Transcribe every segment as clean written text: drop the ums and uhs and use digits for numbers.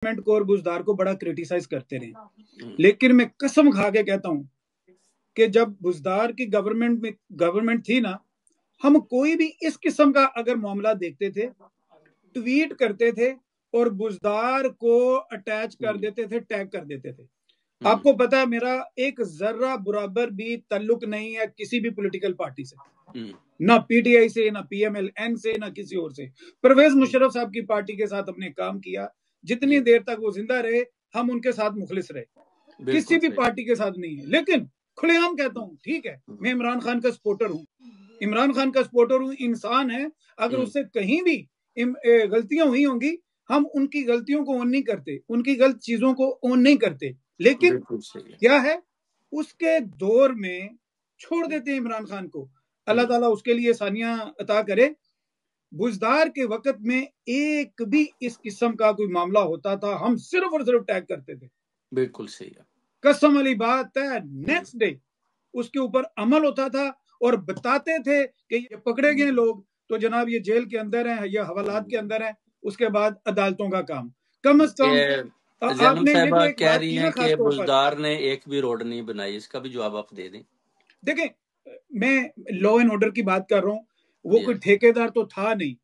Government کو اور بزدار کو بڑا کرٹیسائز کرتے رہے، لیکن میں قسم کھا کے کہتا ہوں کہ جب بزدار کی گورنمنٹ تھی نا، ہم کوئی بھی اس قسم کا اگر معاملہ دیکھتے تھے، ٹویٹ کرتے تھے اور بزدار کو اٹیچ کر دیتے تھے، ٹیگ کر دیتے تھے۔ آپ کو پتا ہے میرا ایک ذرہ برابر بھی تعلق نہیں ہے کسی بھی پولیٹیکل پارٹی سے، نہ پی ٹی آئی سے، نہ پی ایم ایل این سے، نہ کسی اور سے۔ پرویز مشرف صاحب کی پارٹی کے ساتھ ہم نے کام کیا، جتنی دیر تک وہ زندہ رہے ہم ان کے ساتھ مخلص رہے، کسی بھی پارٹی کے ساتھ نہیں ہے۔ لیکن کھلے عام کہتا ہوں، ٹھیک ہے میں عمران خان کا سپورٹر ہوں، عمران خان کا سپورٹر ہوں، انسان ہے، اگر اس سے کہیں بھی غلطیاں ہوئی ہوں گی ہم ان کی غلطیوں کو اون نہیں کرتے، ان کی غلط چیزوں کو اون نہیں کرتے، لیکن کیا ہے اس کے دور میں چھوڑ دیتے ہیں عمران خان کو۔ اللہ تعالیٰ اس کے لیے ثانیہ عطا کرے۔ بزدار کے وقت میں ایک بھی اس قسم کا کوئی معاملہ ہوتا تھا ہم صرف اور صرف ٹیگ کرتے تھے۔ بالکل صحیح ہے، قسم والی بات ہے، نیکسٹ ڈے اس کے اوپر عمل ہوتا تھا اور بتاتے تھے کہ یہ پکڑے گئے لوگ تو جناب یہ جیل کے اندر ہیں یا حوالات کے اندر ہیں، اس کے بعد عدالتوں کا کام۔ کم از کم زینب صاحبہ کہہ رہی ہیں کہ بزدار نے ایک بھی روڈ نہیں بنائی، اس کا بھی جواب آپ دے دیں۔ دیکھیں میں لا اینڈ آرڈر کی بات کر رہا ہوں، وہ کوئی ٹھیکیدار تو تھا نہیں،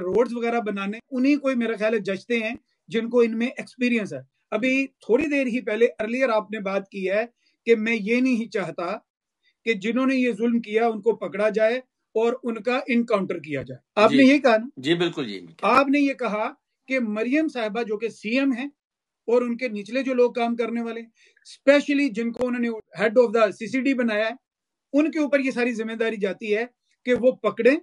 روڈز وغیرہ بنانے انہی کوئی میرا خیال ہے ججتے ہیں جن کو ان میں ایکسپیرینس ہے۔ ابھی تھوڑی دیر ہی پہلے ارلیئر آپ نے بات کی ہے کہ میں یہ نہیں چاہتا کہ جنہوں نے یہ ظلم کیا ان کو پکڑا جائے اور ان کا انکاؤنٹر کیا جائے، آپ نے یہ کہا نا؟ جی بالکل جی، آپ نے یہ کہا کہ مریم صاحبہ جو کہ سی ایم ہیں اور ان کے نچلے جو لوگ کام کرنے والے اسپیشلی جن کو انہوں نے head of the C C D بنایا ہے، ان کے اوپر یہ ساری ذمہ داری جاتی ہے کہ وہ پکڑیں،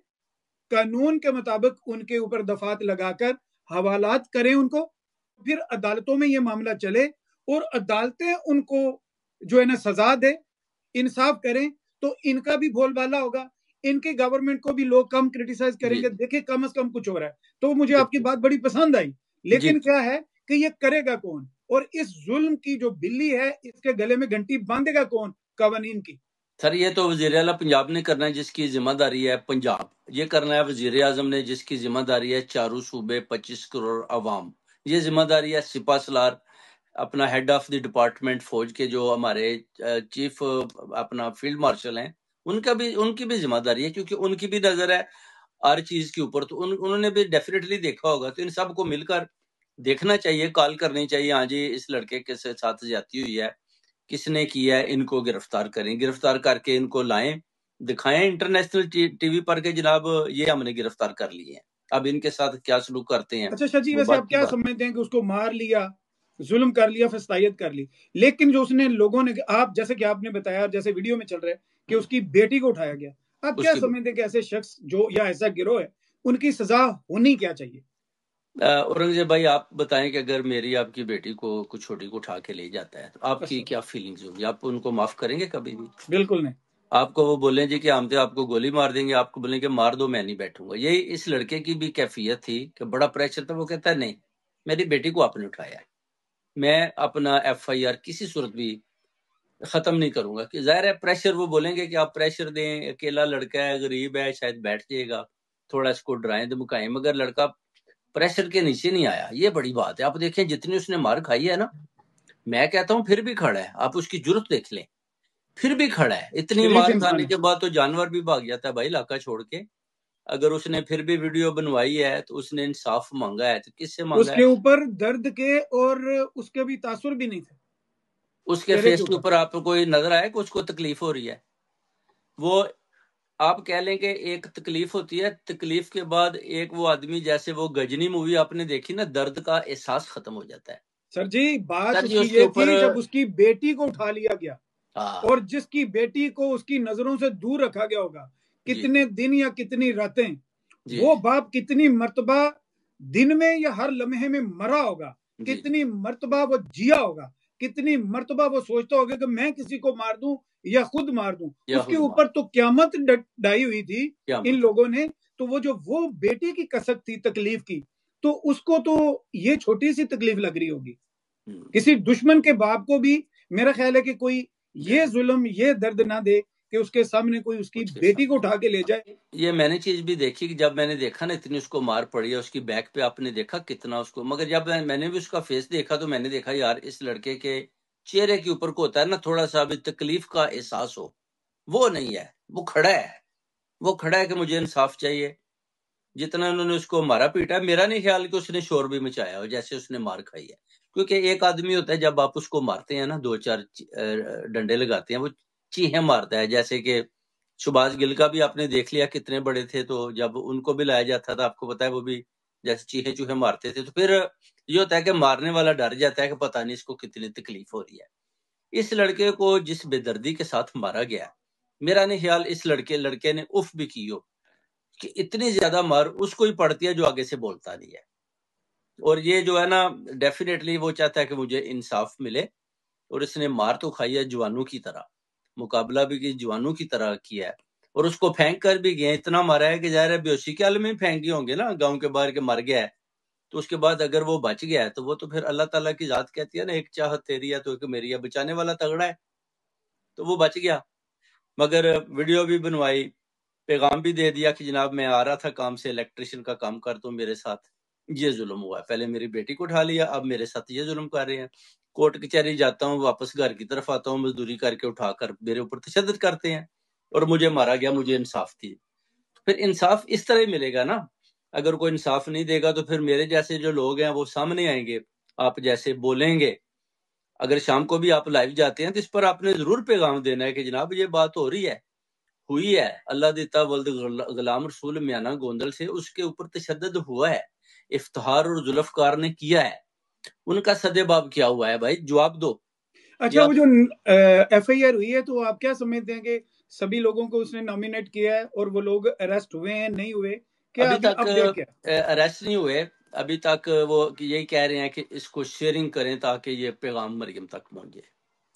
قانون کے مطابق ان کے اوپر دفعات لگا کر حوالات کریں ان کو، پھر عدالتوں میں یہ معاملہ چلے اور عدالتیں ان کو جو ہے نا سزا دے، انصاف کریں، تو ان کا بھی بول بالا ہوگا، ان کی گورنمنٹ کو بھی لوگ کم کرٹیسائز کریں گے، دیکھیں کم از کم کچھ ہو رہا ہے۔ تو مجھے آپ کی بات بڑی پسند آئی، لیکن کیا ہے کہ یہ کرے گا کون، اور اس ظلم کی جو بلی ہے اس کے گلے میں گھنٹی باندھے گا کون؟ قوانین کی۔ سر یہ تو وزیر اعلیٰ پنجاب نے کرنا ہے جس کی ذمہ داری ہے پنجاب، یہ کرنا ہے وزیر اعظم نے جس کی ذمہ داری ہے چاروں صوبے 25 کروڑ عوام، یہ ذمہ داری ہے سپہ سالار اپنا ہیڈ آف دی ڈپارٹمنٹ فوج کے جو ہمارے چیف اپنا فیلڈ مارشل ہیں ان کی بھی ذمہ داری ہے، کیونکہ ان کی بھی نظر ہے ہر چیز کے اوپر، تو انہوں نے بھی ڈیفینیٹلی دیکھا ہوگا، تو ان سب کو مل کر دیکھنا چاہیے، کال کرنی چاہیے، ہاں جی اس لڑکے کے ساتھ زیادتی ہوئی ہے، کس نے کیا ہے، ان کو گرفتار کریں، گرفتار کر کے ان کو لائیں، دکھائیں انٹرنیشنل ٹی وی پر کہ جناب یہ ہم نے گرفتار کر لیے ہیں، اب ان کے ساتھ کیا سلوک کرتے ہیں۔ اچھا شاہ جی، ویسے آپ کیا سمجھتے ہیں کہ اس کو مار لیا، ظلم کر لیا، فسطائیت کر لی، لیکن جو اس نے لوگوں نے، آپ جیسے کہ آپ نے بتایا، جیسے ویڈیو میں چل رہا ہے کہ اس کی بیٹی کو اٹھایا گیا، آپ کیا سمجھتے ہیں کہ ایسے شخص جو یا ایسا گروہ ہے ان کی سزا ہونی کیا چاہیے؟ اورنگزیب بھائی آپ بتائیں کہ اگر میری آپ کی بیٹی کو کچھ چھوٹی کو اٹھا کے لے جاتا ہے تو آپ کی کیا فیلنگز ہوگی؟ آپ ان کو معاف کریں گے کبھی بھی؟ بالکل نہیں۔ آپ کو وہ بولیں جی کہ ہم تو آپ کو گولی مار دیں گے، آپ کو بولیں کہ مار دو میں نہیں بیٹھوں گا۔ یہی اس لڑکے کی بھی کیفیت تھی کہ بڑا پریشر تھا، وہ کہتا ہے نہیں میری بیٹی کو آپ نے اٹھایا ہے، میں اپنا ایف آئی آر کسی صورت بھی ختم نہیں کروں گا، کہ ظاہر ہے پریشر، وہ بولیں گے کہ آپ پریشر دیں، اکیلا لڑکا ہے، غریب ہے، شاید بیٹھ جائے گا، تھوڑا اس کو ڈرائیں دمکائیں، مگر لڑکا پریشر کے نیچے نہیں آیا، یہ بڑی بات ہے۔ آپ دیکھیں جتنی اس نے مار کھائی ہے نا، میں کہتا ہوں پھر بھی کھڑا ہے، آپ اس کی جرت دیکھ لیں، پھر بھی کھڑا ہے، اتنی مار کھانے کے بعد تو جانور بھی بھاگ جاتا ہے بھائی علاقہ چھوڑ کے، اگر اس نے پھر بھی ویڈیو بنوائی ہے تو اس نے انصاف مانگا ہے، تو کس سے مانگا ہے؟ اس کے اوپر درد کے اور اس کے بھی تاثر بھی نہیں تھے، اس کے فیس کے اوپر آپ کو کوئی نظر آئے کہ اس کو تکلیف ہو رہی ہے؟ وہ آپ کہہ لیں کہ ایک تکلیف ہوتی ہے، تکلیف کے بعد ایک وہ آدمی، جیسے وہ گجنی مووی آپ نے دیکھی نا، درد کا احساس ختم ہو جاتا ہے۔ سر جی بات اس کی یہ تھی جب اس کی بیٹی کو اٹھا لیا گیا اور جس کی بیٹی کو اس کی نظروں سے دور رکھا گیا ہوگا کتنے دن یا کتنی راتیں، وہ باپ کتنی مرتبہ دن میں یا ہر لمحے میں مرا ہوگا، کتنی مرتبہ وہ جیا ہوگا، کتنی مرتبہ وہ سوچتا ہوگا کہ میں کسی کو مار دوں یا خود مار دوں، اس کے اوپر تو قیامت ڈائی ہوئی تھی ان لوگوں نے، تو وہ بیٹی کی کسک تھی تکلیف کی، تو اس کو تو یہ چھوٹی سی تکلیف لگ رہی ہوگی، کسی دشمن کے باپ کو بھی میرا خیال ہے کہ کوئی یہ ظلم یہ درد نہ دے کہ اس کے سامنے کوئی اس کی اس کے بیٹی کو سامنے اٹھا کے لے جائے. یہ میں نے چیز بھی دیکھی کہ جب میں نے دیکھا نا اتنی اس کو مار پڑی ہے اس کی بیک پہ، آپ نے دیکھا کتنا اس کو، مگر جب میں نے بھی اس کا فیس دیکھا تو میں نے دیکھا یار اس لڑکے کے چہرے کے اوپر کو ہوتا ہے نا تھوڑا سا بھی تکلیف کا احساس ہو، وہ نہیں ہے، وہ کھڑا ہے کہ مجھے انصاف چاہیے. جتنا انہوں نے اس کو مارا پیٹا، میرا نہیں خیال کہ اس نے شور بھی مچایا ہو جیسے اس نے مار کھائی ہے. کیونکہ ایک آدمی ہوتا ہے جب آپ اس کو مارتے ہیں نا، 2-4 ڈنڈے لگاتے ہیں، وہ چیخیں مارتا ہے. جیسے کہ شباز گل کا بھی آپ نے دیکھ لیا کتنے بڑے تھے، تو جب ان کو بھی لایا جاتا تھا آپ کو پتا ہے وہ بھی جیسے چیخے چوہے مارتے تھے. تو پھر یہ ہوتا ہے کہ مارنے والا ڈر جاتا ہے کہ پتہ نہیں اس کو کتنی تکلیف ہو رہی ہے. اس لڑکے کو جس بے دردی کے ساتھ مارا گیا، میرا نہیں خیال اس لڑکے نے اف بھی کی ہو کہ اتنی زیادہ مار اس کو ہی پڑتی ہے جو آگے سے بولتا نہیں ہے. اور یہ جو ہے نا ڈیفینیٹلی وہ چاہتا ہے کہ مجھے انصاف ملے، اور اس نے مار تو کھائی ہے جوانوں کی طرح، مقابلہ بھی کی جوانوں کی طرح کیا ہے، اور اس کو پھینک کر بھی گئے، اتنا مارا ہے کہ ظاہر ہے بیہوشی کے عالم میں پھینک گئے ہوں گے نا گاؤں کے باہر کے مر گیا ہے. تو اس کے بعد اگر وہ بچ گیا ہے تو وہ تو پھر اللہ تعالیٰ کی ذات کہتی ہے نا ایک چاہت تیری ہے تو ایک میری ہے، بچانے والا تگڑا ہے تو وہ بچ گیا. مگر ویڈیو بھی بنوائی، پیغام بھی دے دیا کہ جناب میں آ رہا تھا کام سے، الیکٹریشین کا کام کرتا ہوں، میرے ساتھ یہ ظلم ہوا ہے، پہلے میری بیٹی کو اٹھا لیا، اب میرے ساتھ یہ ظلم کر رہے ہیں. کورٹ کچہری جاتا ہوں، واپس گھر کی طرف آتا ہوں، مزدوری کر کے اٹھا کر میرے اوپر تشدد کرتے ہیں اور مجھے مارا گیا، مجھے انصاف تھی. پھر انصاف اس طرح ہی ملے گا نا. اگر کوئی انصاف نہیں دے گا تو پھر میرے جیسے جو لوگ ہیں وہ سامنے آئیں گے، آپ جیسے بولیں گے. اگر شام کو بھی آپ لائیو جاتے ہیں تو اس پر آپ نے ضرور پیغام دینا ہے کہ جناب یہ بات ہو رہی ہے، ہوئی ہے، اللہ دیتا ولد غلام رسول میانہ گوندل سے اس کے اوپر تشدد ہوا ہے، افتخار اور ذوالفقار نے کیا ہے، ان کا سدے باب کیا ہوا ہے، بھائی جواب دو. اچھا وہ جو ایف آئی آر ہوئی ہے تو آپ کیا سمجھتے ہیں کہ سبھی لوگوں کو اس نے نامینیٹ کیا ہے اور وہ لوگ اریسٹ ہوئے ہیں نہیں ہوئے؟ کیا ابھی تک اپڈیٹ کیا؟ اریسٹ نہیں ہوئے ابھی تک. وہ یہی کہہ رہے ہیں کہ اس کو شیئرنگ کریں تاکہ یہ پیغام مریم تک پہنچے،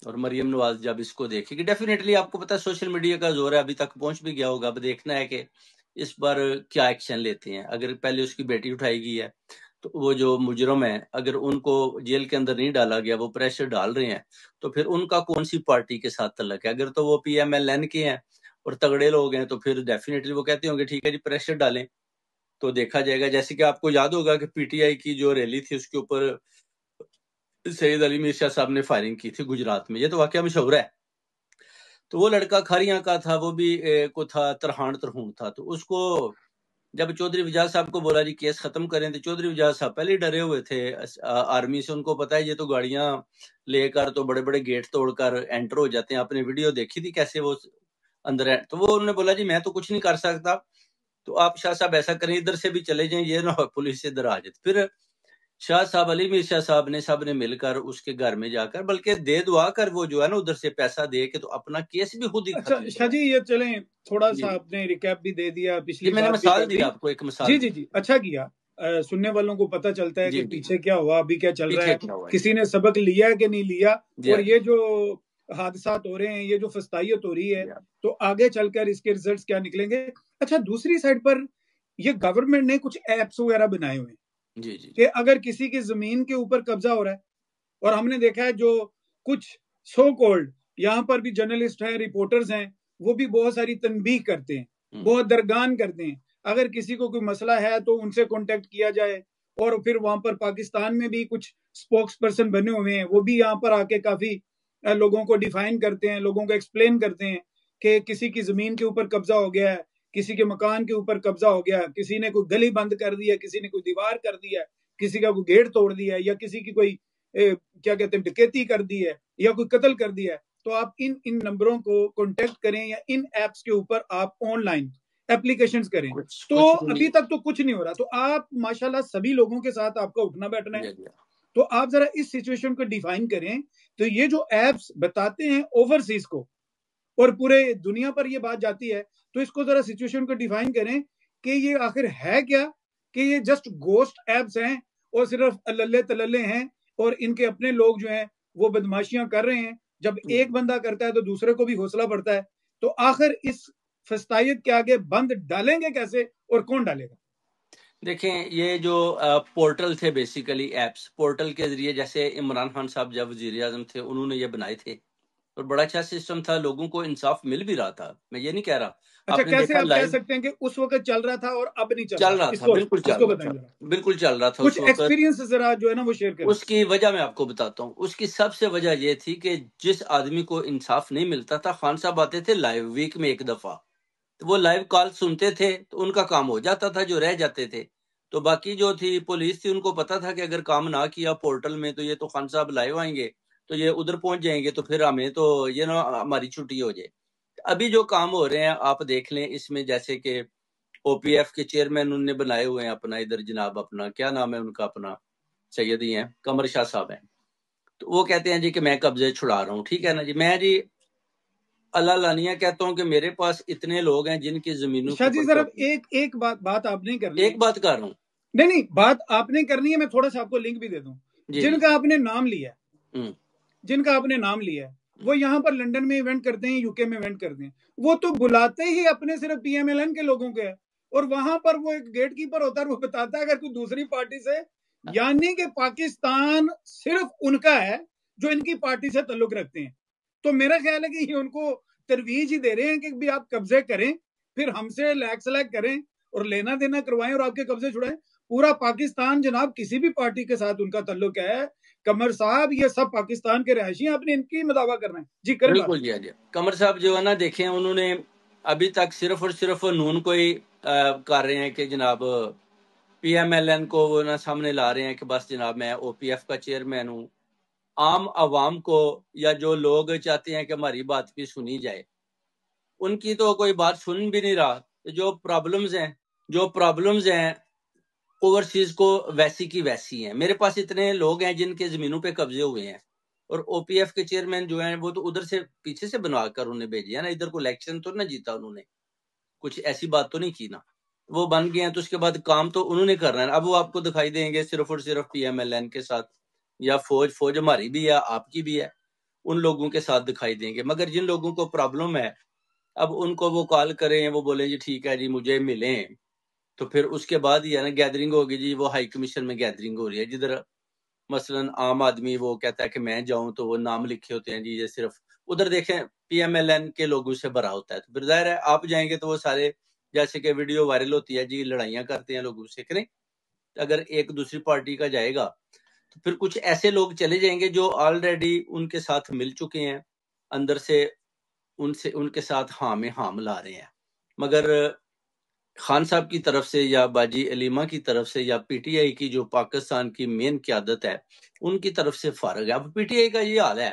اور مریم نواز جب اس کو دیکھے گی ڈیفینیٹلی، آپ کو پتا ہے سوشل میڈیا کا زور ہے، ابھی تک پہنچ بھی گیا ہوگا. اب دیکھنا ہے کہ اس پر کیا ایکشن لیتے ہیں. اگر پہلے اس کی بیٹی اٹھائی گئی ہے تو وہ جو مجرم ہیں اگر ان کو جیل کے اندر نہیں ڈالا گیا، وہ پریشر ڈال رہے ہیں، تو پھر ان کا کون سی پارٹی کے ساتھ تعلق ہے؟ اگر تو وہ پی ایم ایل این کے ہیں اور تگڑے لوگ ہیں تو پھر ڈیفینیٹلی وہ کہتے ہوں گے ٹھیک ہے جی پریشر ڈالیں تو دیکھا جائے گا. جیسے کہ آپ کو یاد ہوگا کہ پی ٹی آئی کی جو ریلی تھی اس کے اوپر سید علی مرشا صاحب نے فائرنگ کی تھی گجرات میں، یہ تو واقعہ مشہور ہے. تو وہ لڑکا کھاریاں کا تھا، وہ بھی کو تھا ترہان تھا. تو اس کو جب چودھری وجاز صاحب کو بولا جی کیس ختم کریں تو چودھری وجاز صاحب پہلے ہی ڈرے ہوئے تھے آرمی سے. ان کو پتا ہے یہ تو گاڑیاں لے کر تو بڑے بڑے گیٹ توڑ کر انٹر ہو جاتے ہیں. آپ نے ویڈیو دیکھی تھی کیسے وہ اندر ہے. تو وہ انہوں نے بولا جی میں تو کچھ نہیں کر سکتا، تو آپ شاہ صاحب ایسا کریں ادھر سے بھی چلے جائیں، یہ نہ ہو پولیس سے ادھر آ جائے. پھر شاہ صاحب علی مرشا صاحب نے سب نے مل کر اس کے گھر میں جا کر بلکہ دے دعا کر وہ جو ہے نا ادھر سے پیسہ دے کے تو اپنا کیس بھی خود ہی اچھا ختم شاہ جی یہ چلیں تھوڑا جی سا آپ نے ریکیپ بھی دے دیا، جی پچھلی میں نے بات بھی مثال کر دی دی. آپ کو، ایک مثال جی دی. جی جی اچھا کیا. سننے والوں کو پتہ چلتا ہے کہ جی جی پیچھے کیا ہوا، ابھی کیا چل رہا پیچھے ہے، کیا ہوا ہے. کسی نے سبق لیا ہے کہ نہیں لیا، جی اور یہ جو حادثات ہو رہے ہیں، یہ جو فسطائیت ہو رہی ہے، تو آگے چل کر اس کے ریزلٹس کیا نکلیں گے. اچھا دوسری سائڈ پر یہ گورنمنٹ نے کچھ ایپس وغیرہ بنائے ہوئے ہیں جی جی کہ اگر کسی کی زمین کے اوپر قبضہ ہو رہا ہے، اور ہم نے دیکھا ہے جو کچھ سو کولڈ یہاں پر بھی جرنلسٹ ہیں، رپورٹرز ہیں، وہ بھی بہت ساری تنبیہ کرتے ہیں، بہت درگان کرتے ہیں. اگر کسی کو کوئی مسئلہ ہے تو ان سے کانٹیکٹ کیا جائے. اور پھر وہاں پر پاکستان میں بھی کچھ سپوکس پرسن بنے ہوئے ہیں، وہ بھی یہاں پر آ کے کافی لوگوں کو ڈیفائن کرتے ہیں، لوگوں کو ایکسپلین کرتے ہیں کہ کسی کی زمین کے اوپر قبضہ ہو گیا ہے، کسی کے مکان کے اوپر قبضہ ہو گیا، کسی نے کوئی گلی بند کر دی ہے، کسی نے کوئی دیوار کر دی ہے، کسی کا کوئی گیٹ توڑ دیا ہے، یا کسی کی کوئی کیا کہتے ہیں ڈکیتی کر دی ہے، یا کوئی قتل کر دیا ہے. تو آپ ان نمبروں کو کانٹیکٹ کریں یا ان ایپس کے اوپر آپ آن لائن اپلیکیشنز کریں. تو ابھی تک تو کچھ نہیں ہو رہا. تو آپ ماشاءاللہ سبھی لوگوں کے ساتھ آپ کا اٹھنا بیٹھنا ہے. تو آپ ذرا اس سچویشن کو ڈیفائن کریں. تو یہ جو ایپس بتاتے ہیں اوورسیز کو اور پورے دنیا پر یہ بات جاتی ہے، تو اس کو ذرا سچویشن کو ڈیفائن کریں کہ یہ آخر ہے کیا، کہ یہ جسٹ گوسٹ ایپس ہیں اور صرف اللہ تللے ہیں، اور ان کے اپنے لوگ جو ہیں وہ بدماشیاں کر رہے ہیں. جب ایک بندہ کرتا ہے تو دوسرے کو بھی حوصلہ بڑھتا ہے. تو آخر اس فسطائیت کے آگے بند ڈالیں گے کیسے اور کون ڈالے گا؟ دیکھیں یہ جو پورٹل تھے بیسیکلی ایپس، پورٹل کے ذریعے جیسے عمران خان صاحب جب وزیر اعظم تھے انہوں نے یہ بنائے تھے، اور بڑا اچھا سسٹم تھا، لوگوں کو انصاف مل بھی رہا تھا، میں یہ نہیں کہہ رہا. اچھا آپ نے کیسے دیکھا آپ کہہ لائیو سکتے ہیں کہ اس وقت چل رہا تھا اور اب نہیں چل رہا تھا، بالکل اس چل کو رہا بتائیں تھا، ذرا بالکل چل رہا تھا کچھ اس وقت. ایکسپیرینس ذرا جو ہے نا وہ شیئر کریں. اس کی وجہ میں آپ کو بتاتا ہوں. اس کی سب سے وجہ یہ تھی کہ جس آدمی کو انصاف نہیں ملتا تھا، خان صاحب آتے تھے لائیو ویک میں ایک دفعہ، تو وہ لائیو کال سنتے تھے تو ان کا کام ہو جاتا تھا. جو رہ جاتے تھے تو باقی جو تھی پولیس تھی، ان کو پتا تھا کہ اگر کام نہ کیا پورٹل میں تو یہ تو خان صاحب لائیو آئیں گے تو یہ ادھر پہنچ جائیں گے، تو پھر ہمیں تو یہ نا ہماری چھٹی ہو جائے. ابھی جو کام ہو رہے ہیں آپ دیکھ لیں اس میں، جیسے کہ او پی ایف کے چیئرمین انہوں نے بنائے ہوئے ہیں اپنا ادھر جناب، اپنا کیا نام ہے ان کا، اپنا سیدی ہیں قمر شاہ صاحب ہیں. تو وہ کہتے ہیں جی کہ میں قبضے چھڑا رہا ہوں. ٹھیک ہے نا جی، میں جی اللہ لانیہ کہتا ہوں کہ میرے پاس اتنے لوگ ہیں جن کی زمینوں شاہ کے جی اوپر ذرا قبضے. ایک بات آپ نہیں کرنی، ایک بات کر رہا ہوں. نہیں بات آپ نے کرنی ہے، میں تھوڑا سا آپ کو لنک بھی دے دوں. جن کا آپ نے نام لیا ہے، جن کا آپ نے نام لیا ہے، وہ یہاں پر لنڈن میں ایونٹ کرتے ہیں، یو کے میں ایونٹ کرتے ہیں، وہ تو بلاتے ہی اپنے صرف پی ایم ایل این کے لوگوں کے ہیں، اور وہاں پر وہ ایک گیٹ کیپر ہوتا ہے، وہ بتاتا ہے اگر کوئی دوسری پارٹی سے، یعنی کہ پاکستان صرف ان کا ہے جو ان کی پارٹی سے تعلق رکھتے ہیں. تو میرا خیال ہے کہ یہ ان کو ترویج ہی دے رہے ہیں کہ بھی آپ قبضے کریں، پھر ہم سے لیک سلیک کریں اور لینا دینا کروائیں اور آپ کے قبضے چھڑائیں. پورا پاکستان جناب کسی بھی پارٹی کے ساتھ ان کا تعلق ہے. قمر صاحب یہ سب پاکستان کے رہائشی ہیں، آپ نے ان کی مداوع کرنا ہے. جی کریں بات. بالکل جی. قمر صاحب جو ہے نا، دیکھیں انہوں نے ابھی تک صرف اور صرف نون کو ہی کر رہے ہیں کہ جناب پی ایم ایل این کو وہ نا سامنے لا رہے ہیں کہ بس جناب میں او پی ایف کا چیئرمین ہوں. عام عوام کو یا جو لوگ چاہتے ہیں کہ ہماری بات بھی سنی جائے، ان کی تو کوئی بات سن بھی نہیں رہا. جو پرابلمز ہیں اوورسیز کو ویسی کی ویسی ہیں. میرے پاس اتنے لوگ ہیں جن کے زمینوں پہ قبضے ہوئے ہیں، اور او پی ایف کے چیئرمین جو ہیں وہ تو ادھر سے پیچھے سے بنوا کر انہیں بھیجے ہیں نا. ادھر کو الیکشن تو نہ جیتا انہوں نے، کچھ ایسی بات تو نہیں کی نا. وہ بن گئے ہیں تو اس کے بعد کام تو انہوں نے کرنا ہے. اب وہ آپ کو دکھائی دیں گے صرف اور صرف پی ایم ایل این کے ساتھ، یا فوج ہماری بھی ہے، آپ کی بھی ہے، ان لوگوں کے ساتھ دکھائی دیں گے. مگر جن لوگوں کو پرابلم ہے، اب ان کو وہ کال کریں، وہ بولیں جی ٹھیک ہے جی مجھے ملیں، تو پھر اس کے بعد ہی ہے نا گیدرنگ ہوگی. جی وہ ہائی کمیشن میں گیدرنگ ہو رہی ہے، جدھر مثلا عام آدمی وہ کہتا ہے کہ میں جاؤں تو وہ نام لکھے ہوتے ہیں جی یہ صرف ادھر دیکھیں پی ایم ایل این کے لوگوں سے بھرا ہوتا ہے. تو پھر ظاہر ہے آپ جائیں گے تو وہ سارے جیسے کہ ویڈیو وائرل ہوتی ہے جی لڑائیاں کرتے ہیں لوگوں سے. کریں اگر ایک دوسری پارٹی کا جائے گا تو پھر کچھ ایسے لوگ چلے جائیں گے جو آلریڈی ان کے ساتھ مل چکے ہیں، اندر سے ان کے ساتھ ہاں میں ہاں ملا رہے ہیں. مگر خان صاحب کی طرف سے یا باجی علیمہ کی طرف سے یا پی ٹی آئی کی جو پاکستان کی مین قیادت ہے ان کی طرف سے فارغ ہے. اب پی ٹی آئی کا یہ حال ہے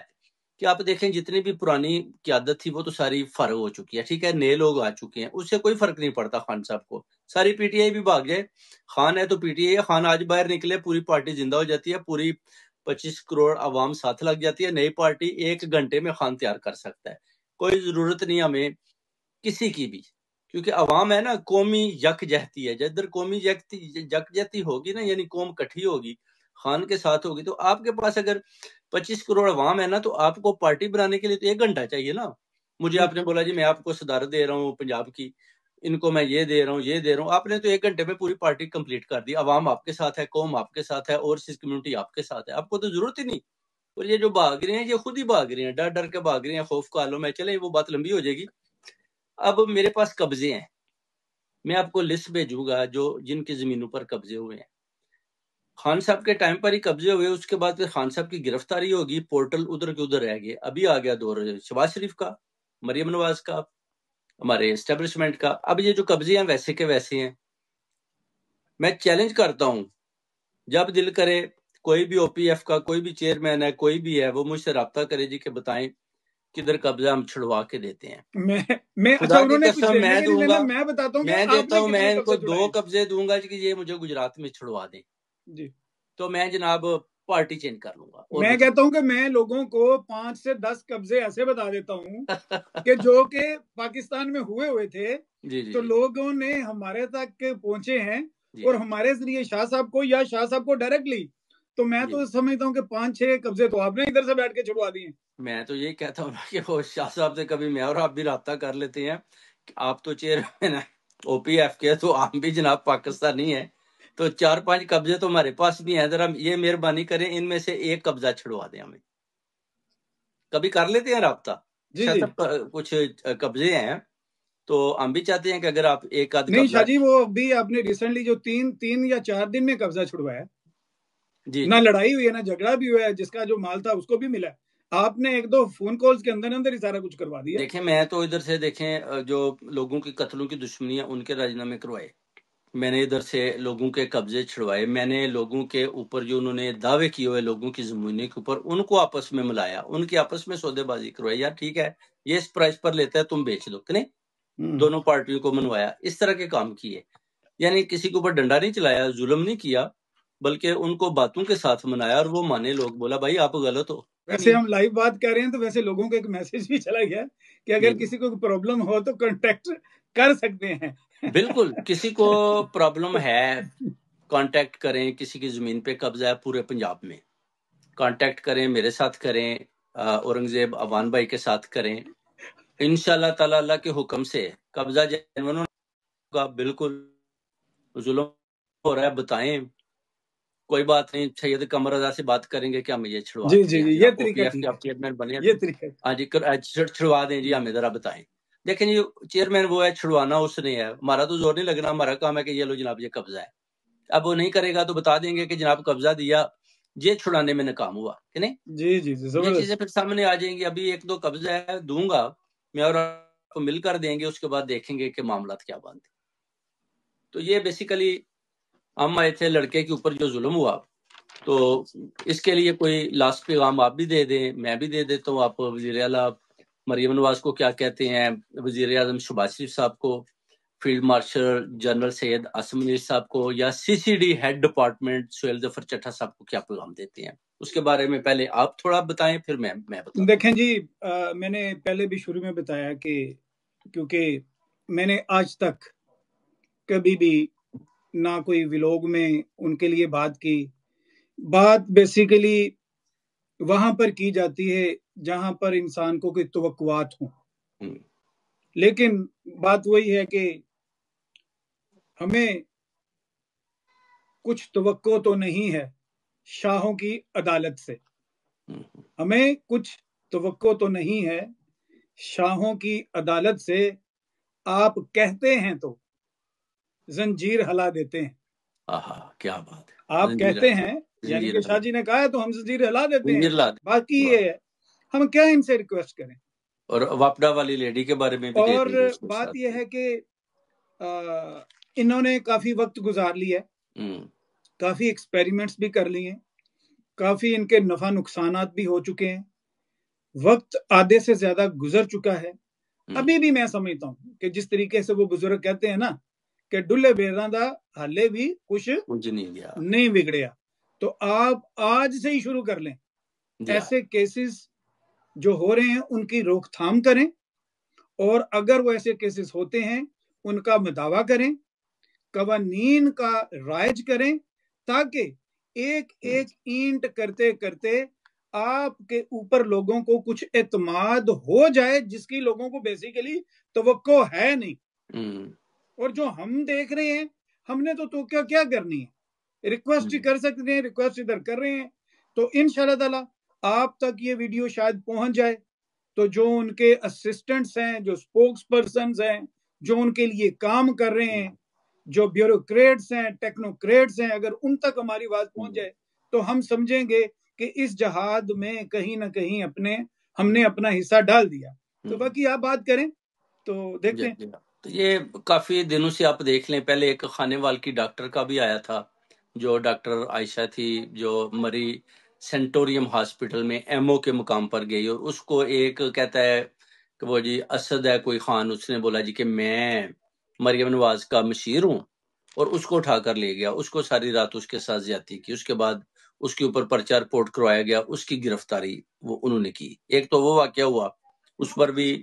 کہ آپ دیکھیں جتنی بھی پرانی قیادت تھی وہ تو ساری فرق ہو چکی ہے. ٹھیک ہے، نئے لوگ آ چکے ہیں، اس سے کوئی فرق نہیں پڑتا خان صاحب کو. ساری پی ٹی آئی بھی بھاگ جائے، خان ہے تو پی ٹی آئی ہے. خان آج باہر نکلے پوری پارٹی زندہ ہو جاتی ہے، پوری 25 کروڑ عوام ساتھ لگ جاتی ہے. نئی پارٹی 1 گھنٹے میں خان تیار کر سکتا ہے. کوئی ضرورت نہیں ہمیں کسی کی بھی، کیونکہ عوام ہے نا قومی یک جہتی ہے. جدھر قومی یک جہتی ہوگی نا، یعنی قوم کٹھی ہوگی، خان کے ساتھ ہوگی، تو آپ کے پاس اگر 25 کروڑ عوام ہے نا تو آپ کو پارٹی بنانے کے لیے تو 1 گھنٹہ چاہیے نا. مجھے آپ نے بولا جی میں آپ کو صدارت دے رہا ہوں پنجاب کی، ان کو میں یہ دے رہا ہوں، آپ نے تو 1 گھنٹے میں پوری پارٹی کمپلیٹ کر دی. عوام آپ کے ساتھ ہے، قوم آپ کے ساتھ ہے، اوورسیز کمیونٹی آپ کے ساتھ ہے، آپ کو تو ضرورت ہی نہیں. اور یہ جو بھاگ رہے ہیں یہ خود ہی بھاگ رہے ہیں، ڈر ڈر کے بھاگ رہے ہیں، خوف کا عالم ہے. چلے وہ بات لمبی ہو جائے گی. اب میرے پاس قبضے ہیں، میں آپ کو لسٹ بھیجوں گا جن کی زمینوں پر قبضے ہوئے ہیں. خان صاحب کے ٹائم پر ہی قبضے ہوئے، اس کے بعد پھر خان صاحب کی گرفتاری ہوگی، پورٹل ادھر کے ادھر رہ گئے. ابھی آ گیا دور شہباز شریف کا، مریم نواز کا، ہمارے اسٹیبلشمنٹ کا. اب یہ جو قبضے ہیں ویسے کے ویسے ہیں. میں چیلنج کرتا ہوں، جب دل کرے کوئی بھی او پی ایف کا کوئی بھی چیئرمین ہے، کوئی بھی ہے، وہ مجھ سے رابطہ کرے جی کہ بتائیں کدھر قبضہ ہم چھڑوا کے دیتے ہیں. میں خدا کی انہوں نے کچھ قسم دینے میں کے دوں لیے گا، دینا، میں بتاتا ہوں کہ میں آپ دیتا نے ہوں، میں کتنے ان کو قبضے 2 چھڑائے. قبضے دوں گا کہ یہ مجھے گجرات میں چھڑوا دیں، جی تو میں جناب پارٹی چینج کر لوں گا. میں کہتا ہوں کہ میں لوگوں کو 5 سے 10 قبضے ایسے بتا دیتا ہوں کہ جو کہ پاکستان میں ہوئے تھے، جی جی تو لوگوں نے ہمارے تک پہنچے ہیں اور ہمارے ذریعے شاہ صاحب کو یا شاہ صاحب کو ڈائریکٹلی. تو میں تو سمجھتا ہوں کہ 5-6 قبضے تو آپ نے ادھر سے بیٹھ کے چھڑوا دیے. میں تو یہ کہتا ہوں کہ وہ شاہ صاحب سے کبھی میں اور آپ بھی رابطہ کر لیتے ہیں. آپ تو چیئرمین ہیں او پی ایف کے، تو آپ بھی جناب پاکستانی ہیں، تو 4-5 قبضے تو ہمارے پاس بھی ہیں. ذرا یہ مہربانی کریں ان میں سے 1 قبضہ چھڑوا دیں ہمیں. کبھی کر لیتے ہیں رابطہ، جی شاید جی اب کچھ قبضے ہیں تو ہم بھی چاہتے ہیں کہ اگر آپ ایک آدھ نہیں قبضہ شاہ جی، وہ ابھی آپ نے ریسنٹلی جو تین یا 4 دن میں قبضہ چھڑوایا، جی نہ لڑائی ہوئی ہے نہ جھگڑا بھی ہوا ہے، جس کا جو مال تھا اس کو بھی ملا ہے، آپ نے 1-2 فون کالز کے اندر اندر ہی سارا کچھ کروا دیا۔ دیکھیں میں تو ادھر سے دیکھیں جو لوگوں کی قتلوں کی دشمنی ہے ان کے راجنامے کروائے، میں نے ادھر سے لوگوں کے قبضے چھڑوائے، میں نے لوگوں کے اوپر جو انہوں نے دعوے کیے ہوئے لوگوں کی زمینوں کے اوپر ان کو آپس میں ملایا، ان کی آپس میں سودے بازی کروائی، یار ٹھیک ہے یہ اس پرائز پر لیتا ہے تم بیچ دو، کہ نہیں، دونوں پارٹیوں کو منوایا، اس طرح کے کام کیے، یعنی کسی کے اوپر ڈنڈا نہیں چلایا، ظلم نہیں کیا، بلکہ ان کو باتوں کے ساتھ منایا اور وہ مانے لوگ، بولا بھائی آپ غلط ہو۔ ویسے ہم لائیو بات کر رہے ہیں تو ویسے لوگوں کو ایک میسج بھی چلا گیا کہ اگر کسی کو پرابلم ہو تو کانٹیکٹ کر سکتے ہیں۔ بالکل، کسی کو پرابلم ہے کانٹیکٹ کریں، کسی کی زمین پہ قبضہ ہے پورے پنجاب میں، کانٹیکٹ کریں، میرے ساتھ کریں، اورنگزیب اوان بھائی کے ساتھ کریں، انشاءاللہ تعالی اللہ کے حکم سے قبضہ جنون کا بالکل ظلم ہو رہا ہے بتائیں، کوئی بات نہیں، سید قمر رضا سے بات کریں گے کہ ہم یہ چھڑوا جی کے جی دیں، جی جی یہ آپ او پی طریقہ ایف کے ٹھیک آپ ہے، چیئرمین بنے یہ طریقہ ہاں جی چھڑوا دیں جی، ہمیں ذرا بتائیں۔ دیکھیں جی چیئرمین وہ ہے، چھڑوانا اس نے ہے، ہمارا تو زور نہیں لگنا، ہمارا کام ہے کہ یہ لو جناب یہ قبضہ ہے، اب وہ نہیں کرے گا تو بتا دیں گے کہ جناب قبضہ دیا، یہ چھڑانے میں ناکام ہوا، کہ نہیں، جی جی جی یہ زبردست۔ چیزیں پھر سامنے آ جائیں گی، ابھی 1-2 قبضہ ہے دوں گا میں اور آپ کو مل کر دیں گے، اس کے بعد دیکھیں گے کہ معاملات کیا بنتے۔ تو یہ بیسیکلی ہم آئے تھے لڑکے کے اوپر جو ظلم ہوا، تو اس کے لیے کوئی لاسٹ پیغام آپ بھی دے دیں، میں بھی دے دیتا ہوں، آپ وزیر اعلیٰ مریم نواز کو کیا کہتے ہیں، وزیر اعظم شہباز شریف صاحب کو، field marshal general Syed Asim Munir صاحب کو، یا C C D head department Sohail Zafar Chattha صاحب کو کیا پیغام دیتے ہیں، اس کے بارے میں پہلے آپ تھوڑا بتائیں پھر میں بتاؤں۔ دیکھیں جی، میں نے پہلے بھی شروع میں بتایا کہ کیونکہ میں نے آج تک کبھی بھی نہ کوئی ویلوگ میں ان کے لیے بات کی، بات بیسیکلی وہاں پر کی جاتی ہے جہاں پر انسان کو کوئی توقعات ہوں، لیکن بات وہی ہے کہ ہمیں کچھ توقع تو نہیں ہے شاہوں کی عدالت سے، ہمیں کچھ توقع تو نہیں ہے شاہوں کی عدالت سے، آپ کہتے ہیں تو زنجیر ہلا دیتے ہیں، کیا بات ہے، آپ کہتے ہیں یعنی کہ شاہ جی نے کہا ہے تو ہم زنجیر ہلا دیتے ہیں، باقی یہ ہے ہم کیا ان سے ریکویسٹ کریں۔ اور واپڈا والی لیڈی کے بارے میں بھی اور بات یہ ہے کہ انہوں نے کافی وقت گزار لیا ہے، کافی ایکسپیریمنٹس بھی کر لیے ہیں، کافی ان کے نفع نقصانات بھی ہو چکے ہیں، وقت آدھے سے زیادہ گزر چکا ہے، ابھی بھی میں سمجھتا ہوں کہ جس طریقے سے وہ بزرگ کہتے ہیں نا کہ ڈلے بیراں دا حالے بھی کچھ نہیں بگڑیا، تو آپ آج سے ہی شروع کر لیں، ایسے کیسز جو ہو رہے ہیں ان کی روک تھام کریں، اور اگر وہ ایسے کیسز ہوتے ہیں ان کا مداوع کریں، قوانین کا رائج کریں، تاکہ ایک ایک اینٹ کرتے کرتے آپ کے اوپر لوگوں کو کچھ اعتماد ہو جائے، جس کی لوگوں کو بیسیکلی توقع ہے نہیں، اور جو ہم دیکھ رہے ہیں ہم نے تو کیا کرنی ہے، ریکویسٹ ہی کر سکتے ہیں، ریکویسٹ ادھر کر رہے ہیں، تو انشاءاللہ تعالی آپ تک یہ ویڈیو شاید پہنچ جائے، تو جو ان کے اسسٹنٹس ہیں، جو سپوکس پرسنز ہیں، جو ان کے لیے کام کر رہے ہیں، جو بیوروکریٹس ہیں، ٹیکنوکریٹس ہیں، اگر ان تک ہماری بات پہنچ جائے تو ہم سمجھیں گے کہ اس جہاد میں کہیں نہ کہیں ہم نے اپنا حصہ ڈال دیا۔ تو باقی آپ بات کریں تو دیکھتے ہیں۔ تو یہ کافی دنوں سے آپ دیکھ لیں، پہلے ایک خانے وال کی ڈاکٹر کا بھی آیا تھا، جو ڈاکٹر عائشہ تھی، جو مری سینٹوریم ہاسپٹل میں ایم او کے مقام پر گئی، اور اس کو ایک کہتا ہے کہ وہ جی اسد ہے کوئی خان، اس نے بولا جی کہ میں مریم نواز کا مشیر ہوں، اور اس کو اٹھا کر لے گیا، اس کو ساری رات اس کے ساتھ زیادتی کی، اس کے بعد اس کے اوپر پرچہ رپورٹ کروایا گیا، اس کی گرفتاری وہ انہوں نے کی۔ ایک تو وہ واقعہ ہوا، اس پر بھی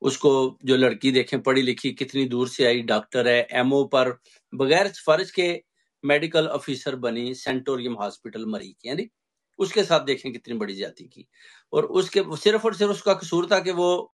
اس کو جو لڑکی دیکھیں پڑھی لکھی کتنی دور سے آئی، ڈاکٹر ہے، ایم او پر بغیر سفارش کے میڈیکل آفیسر بنی سینٹوریم ہاسپٹل مری کی، یعنی اس کے ساتھ دیکھیں کتنی بڑی زیادتی کی، اور اس کے صرف اور صرف اس کا قصور تھا کہ وہ